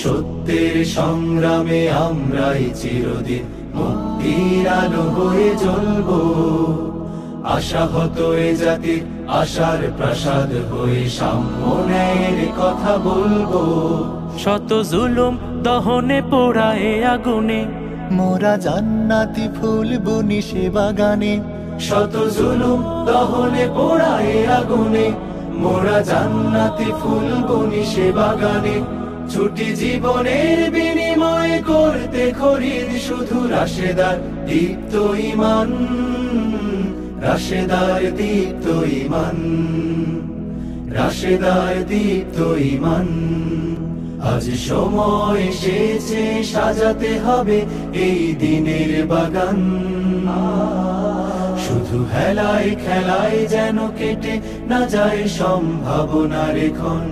সত্যের সংগ্রামে আমরাই চিরদিন মুক্তির আলো হয়ে জ্বলবো। আশাহত এ জাতির আশার প্রাসাদ হয়ে সাম্য ন্যায়ের কথা বলবো। শত জুলুম দহনে পোড়ায় আগুনে, মোরা জান্নাতি ফুল বুনি সে বাগানে। শত জুলুম দহনে পোড়ায় আগুনে, মোরা জান্নাতি ফুল বুনি সে বাগানে। ছুটি জীবনের বিনিময় করতে খরিদ শুধু রাশেদার দীপ্ত ঈমান, রাশেদার দীপ্ত ঈমান, রাশেদার দীপ্ত ঈমান। আজ সময় এসেছে সাজাতে হবে এই দিনের বাগান। শুধু হেলায় খেলায় যেন কেটে না যায় সম্ভাবনার ক্ষণ।